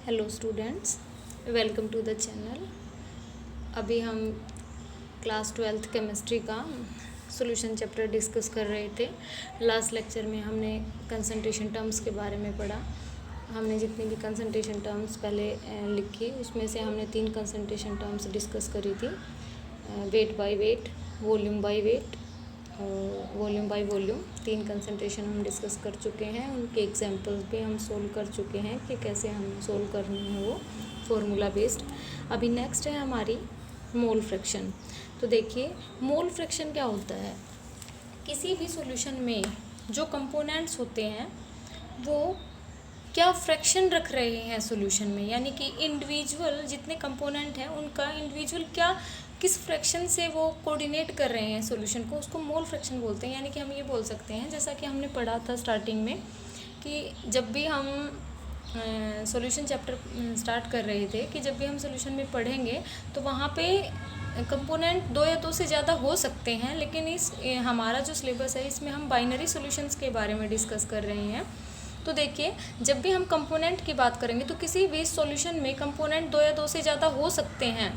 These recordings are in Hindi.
Hello students, welcome to the channel. अभी हम क्लास 12th केमिस्ट्री का सॉल्यूशन चैप्टर डिस्कस कर रहे थे। लास्ट लेक्चर में हमने कंसंट्रेशन टर्म्स के बारे में पढ़ा। हमने जितनी भी कंसंट्रेशन टर्म्स पहले लिखी उसमें से हमने 3 कंसंट्रेशन टर्म्स डिस्कस करी थी, weight by weight, volume by weight और वॉल्यूम बाय वॉल्यूम। 3 कंसंट्रेशन हम डिस्कस कर चुके हैं, उनके एग्जांपल्स भी हम सोल्व कर चुके हैं कि कैसे हमें सोल्व करनी है वो फॉर्मूला बेस्ड। अभी नेक्स्ट है हमारी मोल फ्रैक्शन। तो देखिए, मोल फ्रैक्शन क्या होता है। किसी भी सॉल्यूशन में जो कंपोनेंट्स होते हैं वो क्या फ्रैक्शन रख रहे हैं सॉल्यूशन में, यानी कि इंडिविजुअल जितने कंपोनेंट हैं उनका इंडिविजुअल क्या किस फ्रैक्शन से वो कोऑर्डिनेट कर रहे हैं सॉल्यूशन को, उसको मोल फ्रैक्शन बोलते हैं। यानी कि हम ये बोल सकते हैं, जैसा कि हमने पढ़ा था स्टार्टिंग में, कि जब भी हम सॉल्यूशन चैप्टर स्टार्ट कर रहे थे कि जब भी हम सॉल्यूशन में पढ़ेंगे तो वहाँ पे कंपोनेंट 2 या 2 से ज़्यादा हो सकते हैं, लेकिन इस हमारा जो सिलेबस है इसमें हम बाइनरी सॉल्यूशंस के बारे में डिस्कस कर रहे हैं। तो देखिए, जब भी हम कंपोनेंट की बात करेंगे तो किसी भी सॉल्यूशन में कंपोनेंट 2 या 2 से ज़्यादा हो सकते हैं।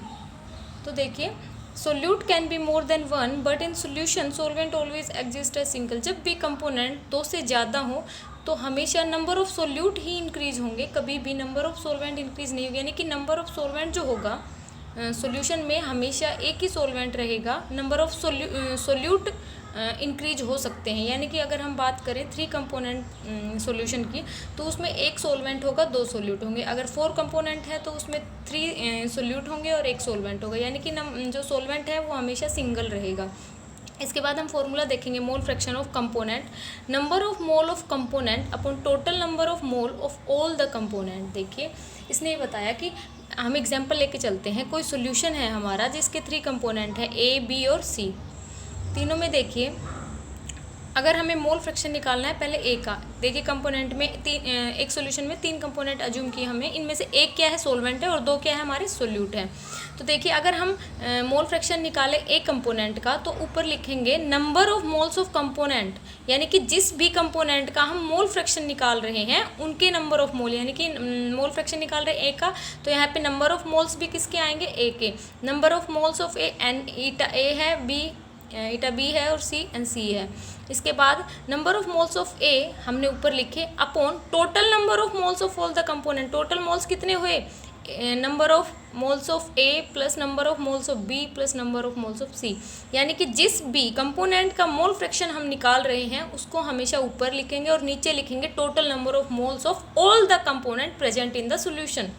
तो देखिए, solute can be more than one but in solution solvent always exist as single. जब भी कंपोनेंट 2 से ज़्यादा हो तो हमेशा नंबर ऑफ सोल्यूट ही इंक्रीज होंगे, कभी भी नंबर ऑफ सॉल्वेंट इंक्रीज नहीं होगी। यानी कि नंबर ऑफ सॉल्वेंट जो होगा सॉल्यूशन में हमेशा एक ही सॉल्वेंट रहेगा, नंबर ऑफ सोल्यूट इंक्रीज हो सकते हैं। यानी कि अगर हम बात करें 3 कंपोनेंट सॉल्यूशन की तो उसमें एक सॉल्वेंट होगा, 2 सोल्यूट होंगे। अगर 4 कंपोनेंट है तो उसमें 3 सोल्यूट होंगे और एक सॉल्वेंट होगा। यानी कि जो सॉल्वेंट है वो हमेशा सिंगल रहेगा। इसके बाद हम फॉर्मूला देखेंगे, मोल fraction of component, number of mole of component upon total number of mole of all the component. देखिए, इसने ये बताया कि हम एग्जांपल लेके चलते हैं। कोई सॉल्यूशन है हमारा जिसके 3 कंपोनेंट है, ए, बी और सी। तीनों में देखिए, अगर हमें मोल फ्रैक्शन निकालना है पहले ए का। देखिए, कंपोनेंट में एक सॉल्यूशन में 3 कंपोनेंट अज्यूम किए हमें, इनमें से एक क्या है सॉल्वेंट है और 2 क्या है हमारे सोल्यूट है। तो देखिए, अगर हम मोल फ्रैक्शन निकाले ए कंपोनेंट का तो ऊपर लिखेंगे number of moles of component, यानी कि जिस भी कंपोनेंट का हम मोल फ्रैक्शन निकाल रहे हैं उनके नंबर ऑफ मोल। यानी कि मोल फ्रैक्शन निकाल रहे हैं ए का तो यहाँ पे नंबर ऑफ मोल्स भी किसके आएंगे, ए के। Number of moles of A, N eta A है, बी ईटा बी है और सी एन सी है। इसके बाद number of moles of A हमने ऊपर लिखे upon total number of moles of all the component. Total moles कितने हुए, number of moles of A plus number of moles of B plus number of moles of C. यानी कि जिस भी कंपोनेंट का मोल फ्रैक्शन हम निकाल रहे हैं उसको हमेशा ऊपर लिखेंगे और नीचे लिखेंगे total number of moles of all the component present in the solution,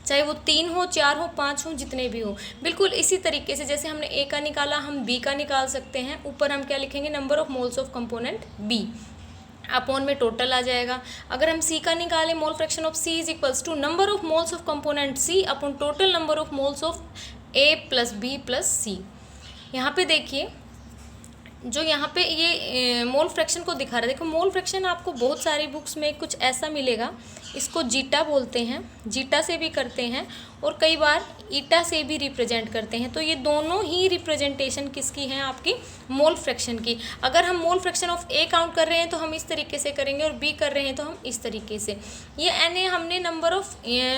चाहे वो 3 हो, 4 हो, 5 हो, जितने भी हो। बिल्कुल इसी तरीके से जैसे हमने ए का निकाला हम बी का निकाल सकते हैं। ऊपर हम क्या लिखेंगे, number of moles of component B, upon में टोटल आ जाएगा। अगर हम सी का निकालें, mole fraction of C is equals to number of moles of component C upon total number of moles of A plus B plus C. यहाँ पे देखिए, जो यहाँ पे ये मोल फ्रैक्शन को दिखा रहा है। देखो, मोल फ्रैक्शन आपको बहुत सारी बुक्स में कुछ ऐसा मिलेगा, इसको जीटा बोलते हैं, जीटा से भी करते हैं और कई बार ईटा से भी रिप्रेजेंट करते हैं। तो ये दोनों ही रिप्रेजेंटेशन किसकी हैं, आपकी मोल फ्रैक्शन की। अगर हम मोल फ्रैक्शन ऑफ ए काउंट कर रहे हैं तो हम इस तरीके से करेंगे और बी कर रहे हैं तो हम इस तरीके से। ये एन ए हमने नंबर ऑफ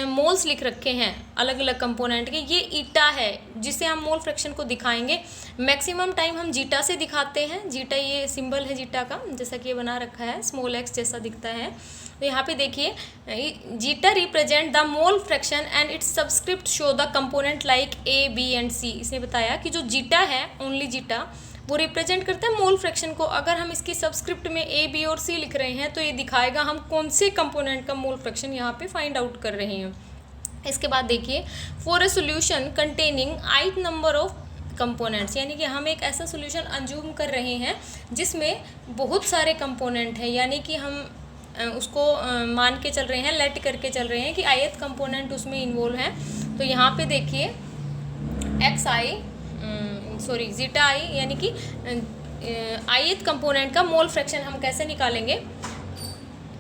मोल्स लिख रखे हैं अलग अलग कंपोनेंट के। ये ईटा है जिसे हम मोल फ्रैक्शन को दिखाएंगे। मैक्सिमम टाइम हम जीटा से दिखाते हैं। जीटा ये सिंबल है जीटा का, जैसा कि ये बना रखा है, स्मॉल एक्स जैसा दिखता है। तो यहाँ पे देखिए, zeta represent the mole fraction and its subscript show the component like A, B and C. इसने बताया कि जो जीटा है, ओनली जीटा, वो रिप्रेजेंट करता है मोल फ्रैक्शन को। अगर हम इसकी सबस्क्रिप्ट में ए, बी और सी लिख रहे हैं तो ये दिखाएगा हम कौन से कंपोनेंट का मोल फ्रैक्शन यहाँ पे फाइंड आउट कर रहे हैं। इसके बाद देखिए, for a solution containing ith number of components, यानी कि हम एक ऐसा सोल्यूशन अज्यूम कर रहे हैं जिसमें बहुत सारे कंपोनेंट हैं। यानी कि हम उसको मान के चल रहे हैं, लेट करके चल रहे हैं कि ith कंपोनेंट उसमें इन्वॉल्व है। तो यहाँ पे देखिए, एक्स आई सॉरी जीटा आई, यानी कि ith कंपोनेंट का मोल फ्रैक्शन हम कैसे निकालेंगे।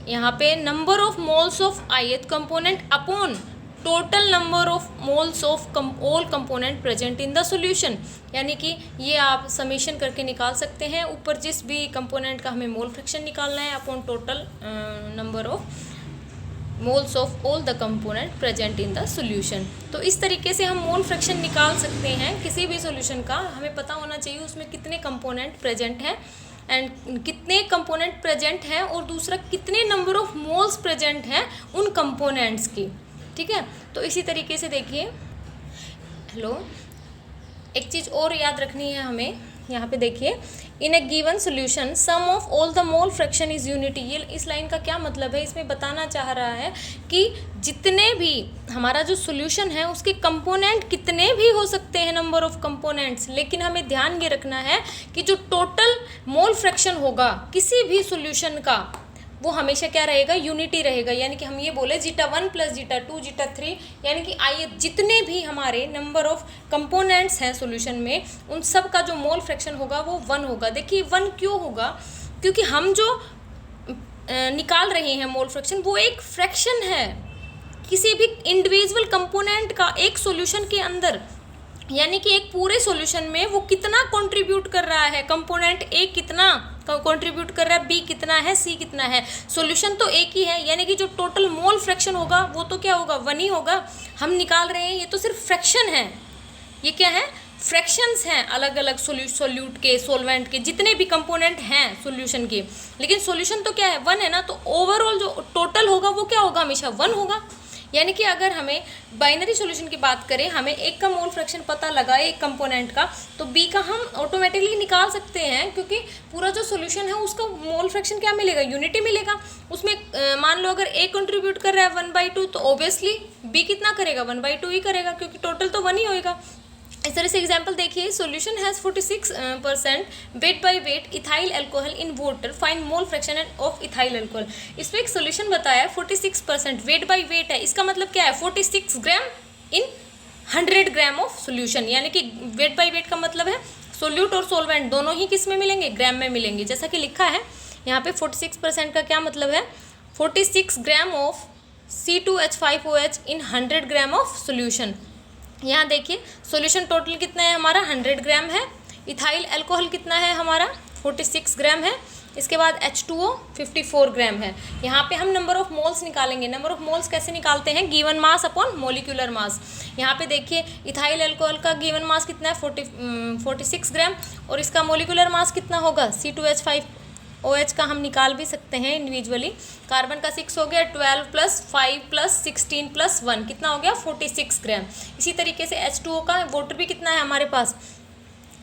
यहाँ पे number of moles of ith component upon total number of moles of all component present in the solution. यानी कि ये आप समेशन करके निकाल सकते हैं। ऊपर जिस भी कंपोनेंट का हमें मोल फ्रैक्शन निकालना है upon total number of moles of all the component present in the solution. तो इस तरीके से हम मोल फ्रैक्शन निकाल सकते हैं किसी भी सॉल्यूशन का। हमें पता होना चाहिए उसमें कितने कंपोनेंट प्रेजेंट हैं एंड कितने कंपोनेंट प्रेजेंट हैं, और दूसरा कितने नंबर ऑफ मोल्स प्रेजेंट हैं उन कंपोनेंट्स की। ठीक है, तो इसी तरीके से देखिए, हेलो, एक चीज़ और याद रखनी है हमें। यहाँ पे देखिए, in a given solution sum of all the mole fraction is unity. ये इस लाइन का क्या मतलब है, इसमें बताना चाह रहा है कि जितने भी हमारा जो सोल्यूशन है उसके कंपोनेंट कितने भी हो सकते हैं, नंबर ऑफ कंपोनेंट्स, लेकिन हमें ध्यान ये रखना है कि जो टोटल मोल फ्रैक्शन होगा किसी भी सोल्यूशन का वो हमेशा क्या रहेगा, यूनिटी रहेगा। यानी कि हम ये बोले जीटा 1 प्लस जीटा 2 जीटा 3, यानी कि आइए जितने भी हमारे नंबर ऑफ कंपोनेंट्स हैं सॉल्यूशन में उन सब का जो मोल फ्रैक्शन होगा वो 1 होगा। देखिए 1 क्यों होगा, क्योंकि हम जो निकाल रहे हैं मोल फ्रैक्शन वो एक फ्रैक्शन है किसी भी इंडिविजुअल कंपोनेंट का एक सॉल्यूशन के अंदर। यानी कि एक पूरे सॉल्यूशन में वो कितना कंट्रीब्यूट कर रहा है, कंपोनेंट ए कितना कंट्रीब्यूट कर रहा है, बी कितना है, सी कितना है। सॉल्यूशन तो एक ही है, यानी कि जो टोटल मोल फ्रैक्शन होगा वो तो क्या होगा, 1 ही होगा। हम निकाल रहे हैं ये तो सिर्फ फ्रैक्शन है, ये क्या है, फ्रैक्शंस हैं अलग अलग सोल्यूट के, सॉल्वेंट के, जितने भी कंपोनेंट हैं सॉल्यूशन के। लेकिन सॉल्यूशन तो क्या है, 1 है ना, तो ओवरऑल जो टोटल होगा वो क्या होगा, हमेशा 1 होगा। यानी कि अगर हमें बाइनरी सॉल्यूशन की बात करें, हमें एक का मोल फ्रैक्शन पता लगा एक कंपोनेंट का, तो बी का हम ऑटोमेटिकली निकाल सकते हैं, क्योंकि पूरा जो सॉल्यूशन है उसका मोल फ्रैक्शन क्या मिलेगा, यूनिटी मिलेगा। उसमें मान लो अगर ए कंट्रीब्यूट कर रहा है 1/2, तो ऑब्वियसली बी कितना करेगा, 1/2 ही करेगा, क्योंकि टोटल तो 1 ही होएगा। इस तरह से एग्जाम्पल देखिए, solution has 46% weight by weight ethyl alcohol in water, find mole fraction of ethyl alcohol. इसमें एक सॉल्यूशन बताया 46% वेट बाय वेट है, इसका मतलब क्या है, 46 ग्राम इन 100 ग्राम ऑफ सॉल्यूशन। यानी कि वेट बाय वेट का मतलब है सोल्यूट और सोलवेंट दोनों ही किस में मिलेंगे, ग्राम में मिलेंगे। जैसा कि लिखा है यहाँ पे 46% का क्या मतलब है, 46 gram of C2H5OH in 100 gram of solution. यहाँ देखिए सॉल्यूशन टोटल कितना है हमारा, 100 ग्राम है। इथाइल अल्कोहल कितना है हमारा, 46 ग्राम है। इसके बाद H2O 54 ग्राम है। यहाँ पे हम नंबर ऑफ मोल्स निकालेंगे। नंबर ऑफ मोल्स कैसे निकालते हैं, given mass upon molecular mass. यहाँ पे देखिए इथाइल अल्कोहल का गिवन मास कितना है, 46 ग्राम, और इसका मोलिकुलर मास कितना होगा, C2H5OH का हम निकाल भी सकते हैं इंडिविजुअली। कार्बन का 6 हो गया, 12 + 5 + 16 + 1 कितना हो गया, 46 ग्राम। इसी तरीके से H2O का वाटर भी कितना है हमारे पास,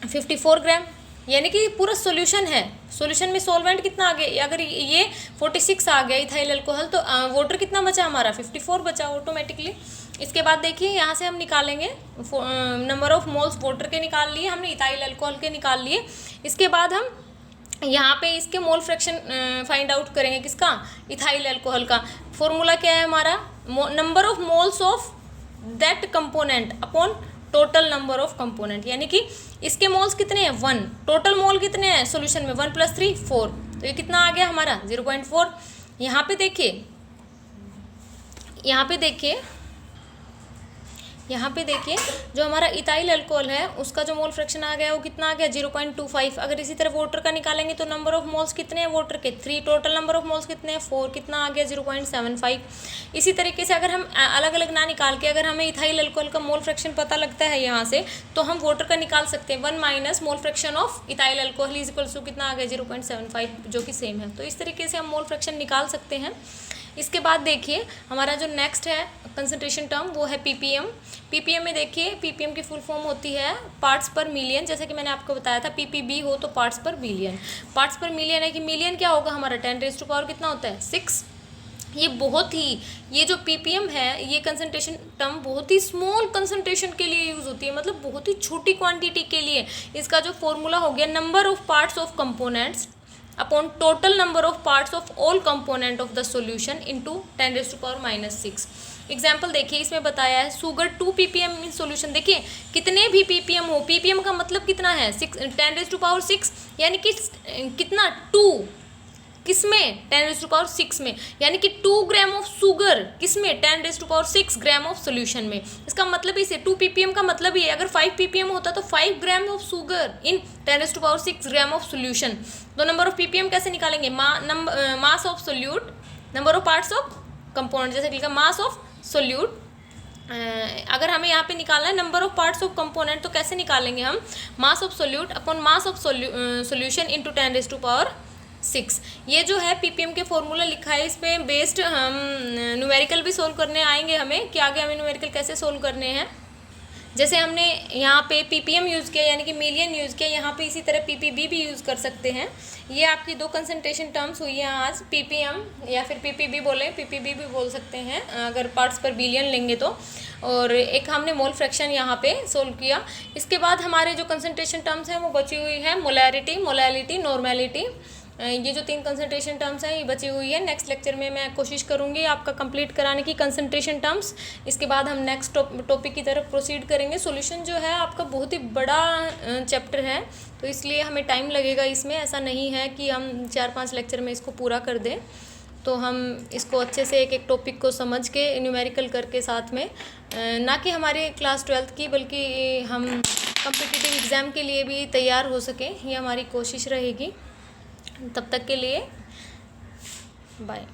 54 ग्राम। यानी कि पूरा सॉल्यूशन है, सॉल्यूशन में सॉल्वेंट कितना आ गया, अगर ये 46 आ गया इथाइल अल्कोहल, तो वाटर कितना बचा हमारा, 54 बचा ऑटोमेटिकली। इसके बाद देखिए यहाँ से हम निकालेंगे नंबर ऑफ मोल्स वाटर के निकाल लिए हमने, इथाइल अल्कोहल के निकाल लिए। इसके बाद हम यहाँ पे इसके मोल फ्रैक्शन फाइंड आउट करेंगे, किसका, इथाइल अल्कोहल का। फॉर्मूला क्या है हमारा, number of moles of that component upon total number of component. यानी कि इसके मोल्स कितने हैं, 1, टोटल मोल कितने हैं सॉल्यूशन में, 1 + 3 4, तो ये कितना आ गया हमारा 0.4। यहाँ पे देखिए, यहाँ पे देखिए जो हमारा इथाइल अल्कोहल है उसका जो मोल फ्रैक्शन आ गया वो कितना आ गया, 0.25। अगर इसी तरह वाटर का निकालेंगे तो नंबर ऑफ मोल्स कितने हैं वाटर के, 3, टोटल नंबर ऑफ मोल्स कितने हैं, 4, कितना आ गया 0.75। इसी तरीके से अगर हम अलग अलग ना निकाल के, अगर हमें इथाइल अल्कोहल का मोल फ्रैक्शन पता लगता है यहाँ से, तो हम वाटर का निकाल सकते हैं। 1 - mole fraction of ethyl alcohol is equals to कितना आ गया, 0.75, जो कि सेम है। तो इस तरीके से हम मोल फ्रैक्शन निकाल सकते हैं। इसके बाद देखिए हमारा जो नेक्स्ट है कंसंट्रेशन टर्म वो है पीपीएम। पीपीएम में देखिए पीपीएम की फुल फॉर्म होती है पार्ट्स पर मिलियन। जैसे कि मैंने आपको बताया था पीपीबी हो तो पार्ट्स पर बिलियन। पार्ट्स पर मिलियन है कि मिलियन क्या होगा हमारा 10⁻⁴ कितना होता है 6। ये जो पीपीएम है ये कंसंट्रेशन टर्म बहुत ही स्मॉल कंसंट्रेशन के लिए यूज़ होती है, मतलब बहुत ही छोटी क्वांटिटी के लिए। इसका जो फॉर्मूला हो गया number of parts of components upon total number of parts of all component of the solution into 10⁻⁻�6। Example देखिए इसमें बताया है शुगर 2 ppm इन सॉल्यूशन। देखिए कितने भी ppm हो, ppm का मतलब कितना है 10⁻⁶, यानी कि कितना 2 किसमें 10⁻⁶ में, यानी कि 2 ग्राम ऑफ शुगर किसमें 10⁻⁶ ग्राम ऑफ सोल्यूशन में। इसका मतलब इसे 2 ppm का मतलब ये अगर 5 ppm होता तो 5 gram of sugar in 10⁻⁶ gram of solution. तो नंबर ऑफ ppm कैसे निकालेंगे, mass of solute, number of parts of component, जैसे लिखा मास ऑफ सोल्यूट। अगर हमें यहाँ पे निकालना है number of parts of component, तो कैसे निकालेंगे हम, mass of solute upon mass of solution into 10⁻⁶। ये जो है पीपीएम के फॉर्मूला लिखा है, इस पे बेस्ड हम न्यूमेरिकल भी सोल्व करने आएंगे हमें कि आगे हमें न्यूमेरिकल कैसे सोल्व करने हैं। जैसे हमने यहाँ पे पीपीएम यूज़ किया यानी कि मिलियन यूज़ किया, यहाँ पे इसी तरह पीपीबी भी यूज़ कर सकते हैं। ये आपकी दो कंसंट्रेशन टर्म्स हुई हैं आज, पीपीएम या फिर पीपीबी बोले, पीपीबी भी बोल सकते हैं अगर पार्ट्स पर बिलियन लेंगे तो। और एक हमने मोल फ्रैक्शन यहाँ पे सोल्व किया। इसके बाद हमारे जो कंसंट्रेशन टर्म्स हैं वो बची हुई है मोलैरिटी, मोलैलिटी, नॉर्मेलिटी। ये जो 3 कंसंट्रेशन टर्म्स हैं ये बची हुई है। नेक्स्ट लेक्चर में मैं कोशिश करूँगी आपका कंप्लीट कराने की कंसंट्रेशन टर्म्स। इसके बाद हम नेक्स्ट टॉपिक की तरफ प्रोसीड करेंगे। सॉल्यूशन जो है आपका बहुत ही बड़ा चैप्टर है, तो इसलिए हमें टाइम लगेगा इसमें। ऐसा नहीं है कि हम 4-5 लेक्चर में इसको पूरा कर दें, तो हम इसको अच्छे से एक एक टॉपिक को समझ के न्यूमेरिकल करके साथ में, ना कि हमारे क्लास 12th की बल्कि हम कॉम्पिटिटिव एग्ज़ाम के लिए भी तैयार हो सकें, ये हमारी कोशिश रहेगी। तब तक के लिए बाय।